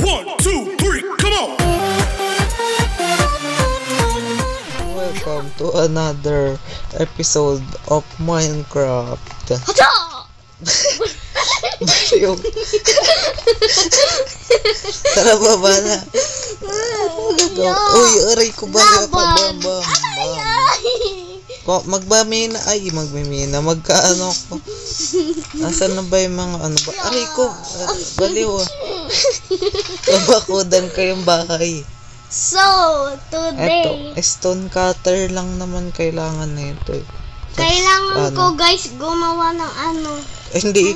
1, 2, 3, come on! Welcome to another episode of Minecraft. Baliw. Tara, baba na. Uy, aray ko ba niya pa bam. Magmamina. Magkaano ko. Nasaan na ba yung mga ano ba? Aray ko. Baliw. Kabakudan ko yung bahay. So, today, eto, stone cutter lang naman kailangan nito eh. Kailangan ko guys gumawa ng ano. Hindi.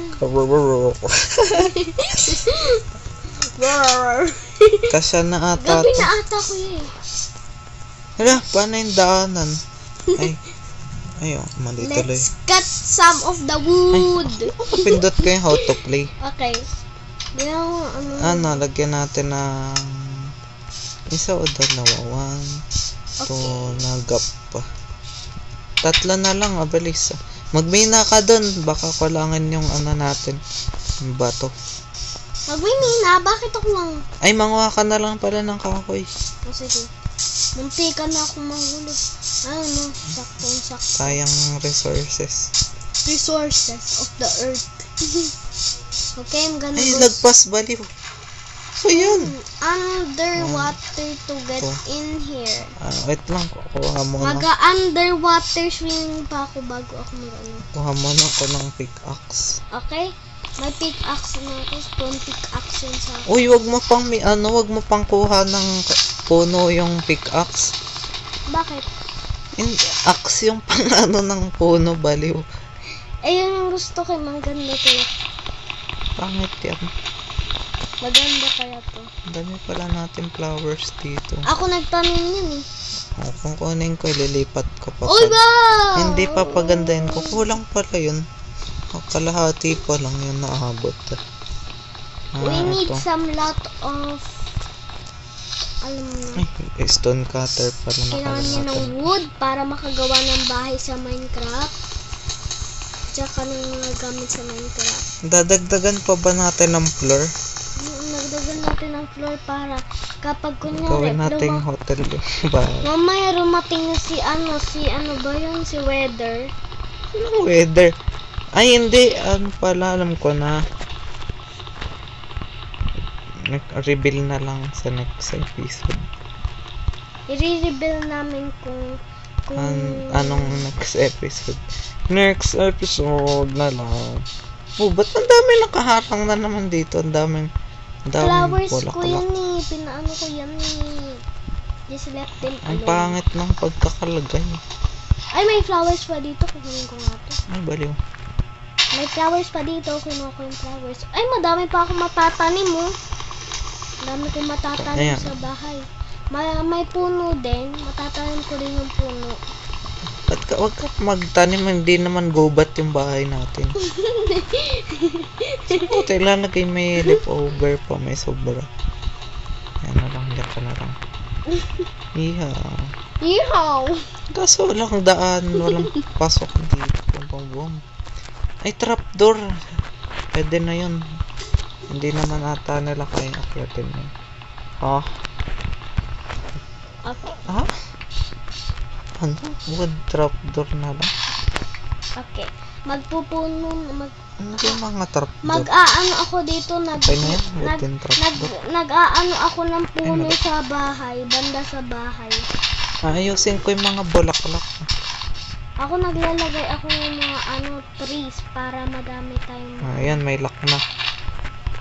Kasya na ata. Gabi na ata ko yun. Hala, paano yung daanan? Ayun, mali tuloy. Let's cut some of the wood. Pindot ko yung how to play. Okay. Lagyan natin ng isa o dalawa. 1, 2, nagap pa. 3 na lang, abilis. Magmina ka dun, baka kulangan yung ano natin, yung bato. Magmimina? Bakit ako lang? Ay, manguha ka na lang pala ng kahoy. Sige. Munti ka na akong mahulog. Sakto. Sayang resources. Resources of the earth. Okay, I'm gonna ay, go. lagpas, baliw. So, yun. Underwater to get in here. Wait lang, kuha muna. Mag-underwater swimming pa ako bago ako mag-ano. Kuha muna ako ng pickaxe. Okay? May pickaxe na ako. Stone pickaxe yun sa akin. Uy, wag mo pang kuha ng puno yung pickaxe. Bakit? Axe yung pang ng puno, baliw. Yun yung gusto ko. Maganda to. Pangit yan. Maganda kaya to. Dami pala natin flowers dito. Ako nagtanim yun eh. Kung kunin ko, ililipat ko pa. Uy ba! Hindi pa pagandahin ko. Kulang pala yun. Kalahati pa lang yun naabot. We need some lot of alam mo na. Stone cutter pala. Kailangan niya ng wood para makagawa ng bahay sa Minecraft. Tsaka ng mga gamit sa Minecraft. Dadagdagan pa ba natin ng floor? Nagdagan natin ng floor para kapag kunyari gawin natin hotel ba? Mamaya rumating na si ano ba yun? Si Weather. Anong weather? Ay hindi, alam ko na. Reveal na lang sa next episode. I-reveal namin kung anong next episode. Next episode na lang. Ba't ang dami nakaharang na naman dito? Ang daming flowers ko yan eh. Pinaano ko yan eh. Just left them alone. Ang pangit ng pagkakalagay. Ay, may flowers pa dito. Kukunin ko nga to. Ay, baliw. May flowers pa dito. Kunin ko yung flowers. Ay, madami pa ako matatanim mo. Madami ko matatanim sa bahay. May puno din. Matatanim ko rin yung puno. Wag ka magtanim, hindi naman gubat yung bahay natin. Buti lalagay may leftover pa, may sobra. Yan na lang, yan ka na lang. Ihaw! Kaso walang daan, walang pasok dito. Ay, trapdoor. Pwede na yun. Hindi naman ata nila kayang akyatin yun. Okay. Ano? Wood trapdoor na lang. Okay. Magpupuno. Ano yung mga trapdoor? Mag-aano ako dito. Nag-aano ako ng puno sa bahay. Banda sa bahay. Ayusin ko yung mga bulaklak. Ako naglalagay ako ng mga trees para madami tayong ayan, may lock na.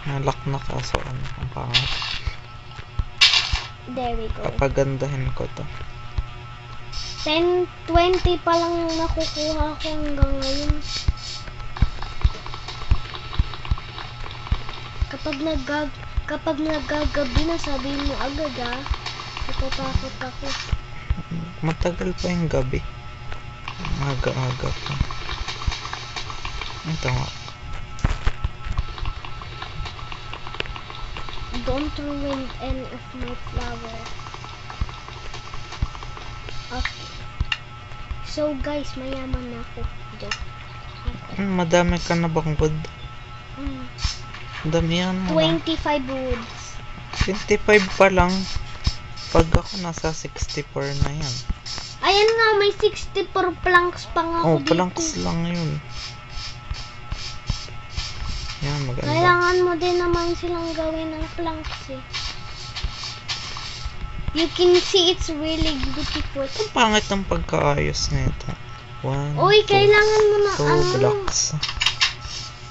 May lock na kaso ang pangat. There we go. Papagandahin ko to. 10, 20 pa lang nakukuha ko hanggang ngayon. Kapag nagagabi na, sabihin mo agad natatakot ako. Matagal pa yung gabi. Aga-aga pa. Ito nga. Don't ruin any of my flower. Okay. So guys, mayaman na ako. Okay. Madami ka na bang wood? Dami yan. 25 woods. 25 pa lang. Pag ako nasa 64 na yan. Ayan nga, may 64 planks pa nga ako Oh, planks lang yun. Yan, maganda. Kailangan mo din naman silang gawin ng planks eh. You can see it's really beautiful. Ang pangit ng pagkaayos nito. 1, Uy, kailangan mo na 2 blocks.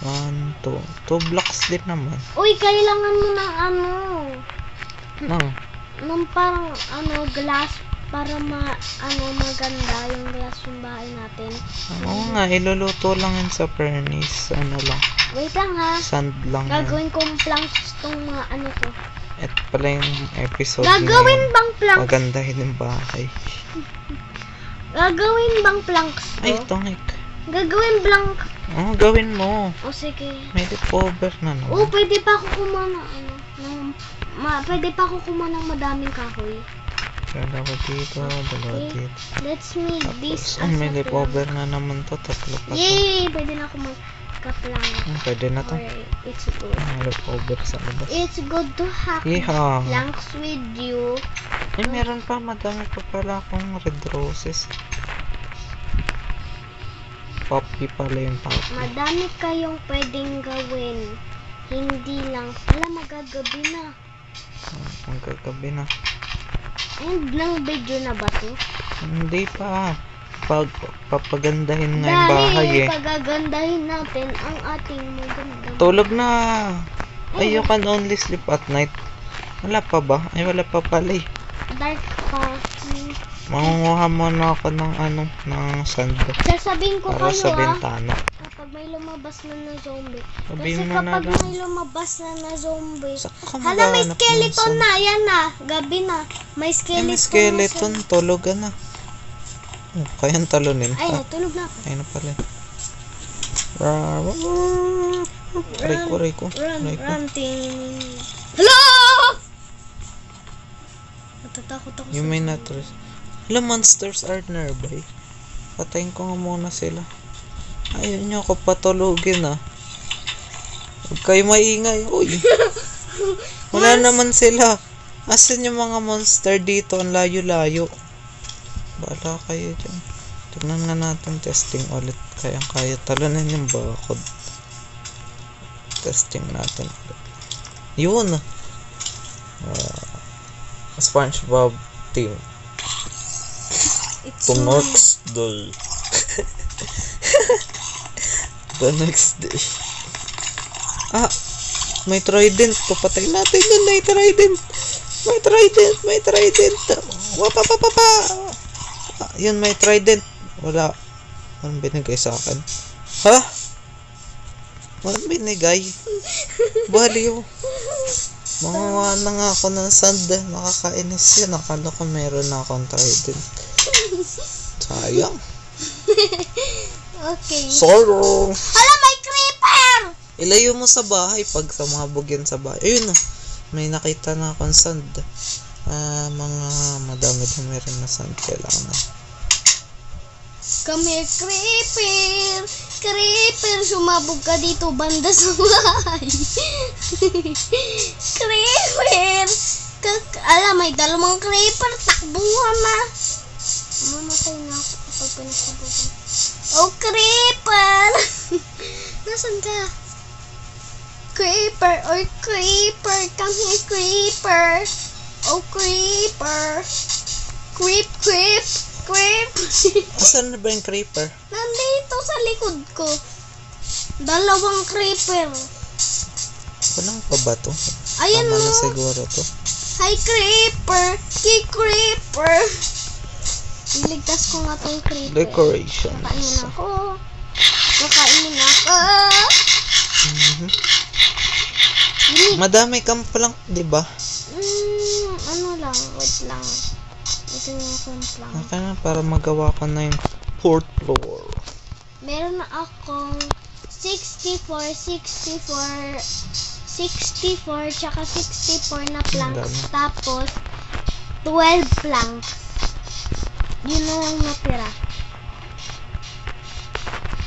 1, 2. 2 blocks din naman. Uy, kailangan mo ng ng parang glass para maganda yung glass yung bahay natin. Oo nga, iluluto lang yun sa furnace. Ano lang. Wait lang ha. Sand lang yun. Gagawin kong planks tong mga to. Ito pala yung episode Gagawin bang planks? Magandahin yung bahay. Gagawin bang planks to? Ay, tongik. Gagawin blank. Oo, gawin mo. O sige. May leftover na naman. Oo, pwede pa ako kumuha pwede pa ako kumuha ng madaming kahoy. Dalawa dito, dalawa dito. Let's make this as May a leftover na naman to. Tatlo pa to. Yay! Pwede na ako magka-plank. Pwede na to. Or it's good. May leftover sa labas. It's good to have Iha. planks with you. Ay, meron pa. Madami pa pala akong red roses. Poppy pala yung poppy. Madami kayong pwedeng gawin. Hindi lang. Alam, magagabi na. Ang gagabi na. End ng video na ba to? Hindi pa. Papagandahin nga yung bahay eh. Pagagandahin natin ang ating magandang. Tulog na. Ay, you can only sleep at night. Wala pa ba? Ay, wala pa pala eh. Dark pa. Mangunguha muna ako ng ng sand. Sasabihin ko Para kayo sa bintana. kapag may lumabas na zombie. Sabihin Kasi mo na kapag lang. may lumabas na zombie. Saka Hala, may maghanap ng skeleton sand. na. Yan na. Gabi na. May Ay, skeleton, may skeleton. na. Tulog ka na. Oh, kayang talunin Ay, pa. natulog na. Ay na pala. Aray ko. Run, ting. Hello! Natatakot ako You sa may zombie. not rest. Alam, monsters are nearby. Patayin ko nga muna sila. Ayaw nyo ako patulugin ah. Huwag kayo maingay. Uy. Wala naman sila. Asan yung mga monster dito? Ang layo-layo. Bala kayo dyan. Tignan nga natin. Testing ulit. Kaya talunin yung bakod. Testing natin ulit. Yun. SpongeBob team. It's The next day. The next day. May trident. Papatay natin yun. May trident. Wapapapapa. Yun, may trident. Wala. Walang binigay sa akin. Ha? Walang binigay. Baliw. Mangawa na nga ako ng sand. Nakakainis yun. Akala ko meron na akong trident. Sayang. Okay. Sorrow. Hala, may creeper! Ilayo mo sa bahay pag sumabog yan sa bahay. Ayun o. May nakita na akong sand. Mga madami rin na sand. Kailangan. Come here, creeper! Creeper, sumabog ka dito banda sa bahay. Creeper! Alam, may dalawang creeper. Takbuhan na. Mamatay na ako kapag pinasabugan. Oh, creeper! Nasaan ka? Creeper! Oh, creeper! Come here, creeper! Oh, creeper! Creep! Asan na ba yung creeper? Nandito sa likod ko. Dalawang creeper. Walang pa ba to? Ayan Tama na mo. siguro to. Hi, creeper! Creeper! Iligtas ko nga tong creeper. Decorations. Kakain mo na ako. Madami kang plank, di ba? Ano lang, wait lang. Ito yung akong plan. Kaya para magawa ko na yung 4th floor. Meron na akong 64, tsaka 64 na planks. Ang dami. Tapos, 12 planks. Yun na lang natira.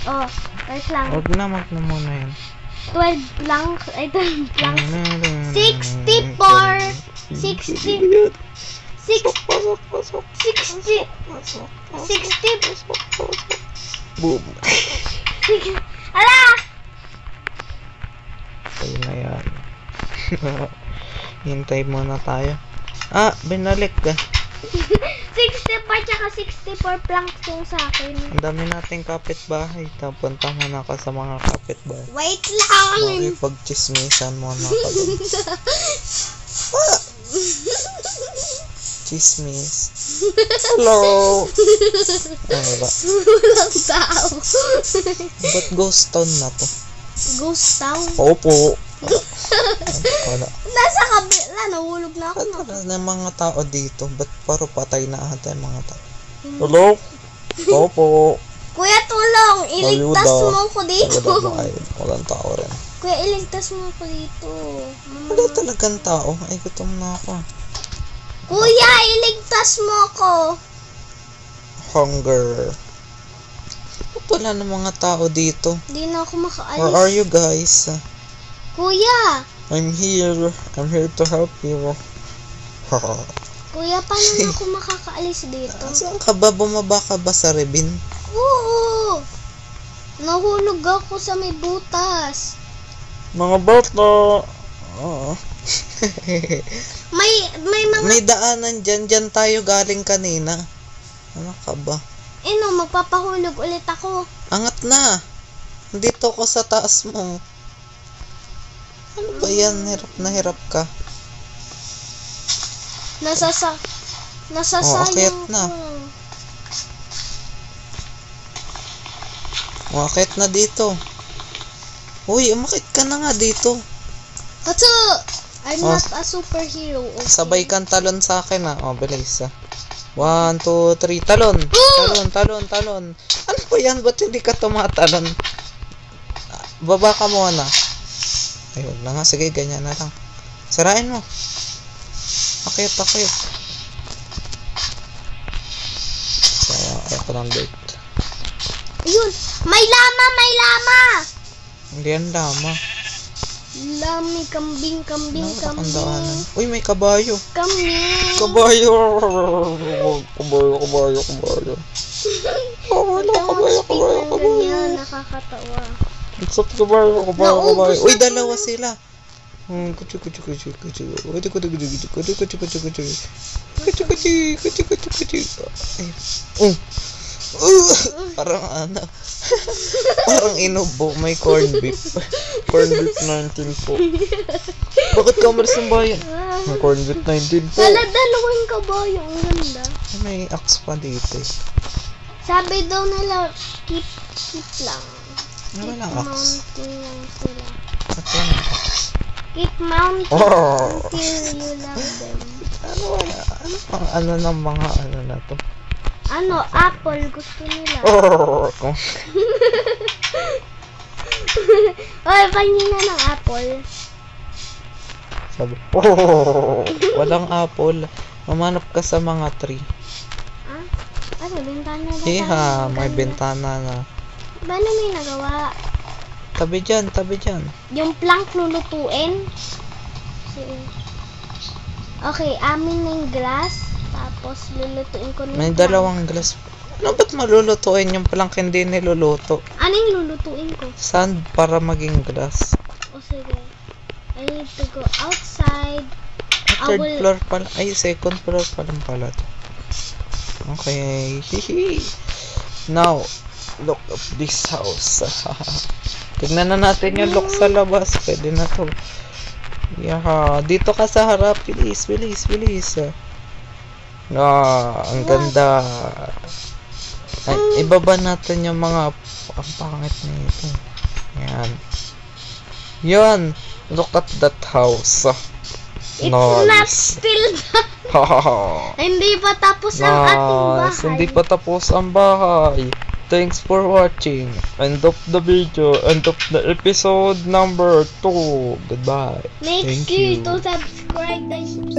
Oh, wait lang. Huwag na muna yan. 12 planks. Ay, 12 planks. 64 60. 60. Pasok. 60. Pasok. 60. Boom. Ala! Ayun na yan. Hintay muna tayo. Binalik ka. 64 tsaka 64 planks yung sa akin. Ang dami nating kapitbahay. Punta muna ka sa mga kapitbahay. Wait lang! Pag-chismisan mo na ka dun. Chismis. Hello! Ba? Walang tao. Ba't ghost town na to? Ghost town? Opo. Wala. Nasa kabila, nahulog na ako. Wala na mga tao dito. Ba't paro patay na ata yung mga tao? Hello? Opo. Kuya, tulong! Iligtas Ayuda. mo ako dito. Walang tao rin. Kuya, iligtas mo ako dito. Wala talagang tao. Ay, gutom na ako. Kuya, iligtas mo ako. Hunger. Ba't wala na mga tao dito? Hindi na ako makaalis. Where are you guys? Kuya! I'm here. I'm here to help you. Kuya, paano na ako makakaalis dito? Saan ka ba? Bumaba ka ba sa rebin? Oo! Nahulog ako sa may butas. Mga bata. Oo. May mga... May daanan dyan. Dyan tayo galing kanina. Ano ka ba? Magpapahulog ulit ako. Angat na. Dito ko sa taas mo. Ano ba yan? Hirap na hirap ka. Nasasayang akyat na. ko. Umakit na dito. Uy, umakit ka na nga dito. Hatsu! I'm not a superhero. Okay? Sabay kang talon sa akin bilis 1, 2, 3, talon. Talon. Ano ba yan? Ba't hindi ka tumatalon? Baba ka muna. Ayun na nga. Sige, ganyan na lang. Sarain mo. Akit. So, ito lang date. Ayun! May lama! Hindi yan lama. Lami, kambing. Ang daanan. Uy, may kabayo. Kambing. Kabayo. Ganyan, nakakatawa. What's up, kabayo? Uy, dalawa sila. Parang inubo. May corn beef. Corn beef 19 po. Bakit ka umalis ng bayan? May corn beef 19 po. Dalawang kabayo. Ang ganda. May axe pa dito. Sabi daw nila, keep lang. Ano lang axe? Mounting lang sila. At yan. Keep mounting until you love them. Ano ng mga ano na to? Apple gusto nila. Oy, pangin na ng apple. Sabi, walang apple. Mamanap ka sa mga tree. Bintana na. May bintana na. Paano may nagawa? Tabi dyan. Yung plank lulutuin. Okay, amin na yung glass. Tapos lulutuin ko na. May dalawang glass. Ano ba't malulutuin yung plank hindi niluluto? Ano yung lulutuin ko? Sand para maging glass. Sige. I need to go outside. Third floor pala. Ay, second floor pa lang pala to. Okay. Now, look at this house. Tignan na natin yung look sa labas. Pwede na to. Yeah. Dito ka sa harap. Bilis. Ang ganda. Ay, ibaba natin yung mga ang pangit na ito. Yan. Look at that house. It's not still Hindi pa tapos ang ating bahay. Hindi pa tapos ang bahay. Thanks for watching. End of the video. End of the episode number 2. Goodbye. Make sure to subscribe and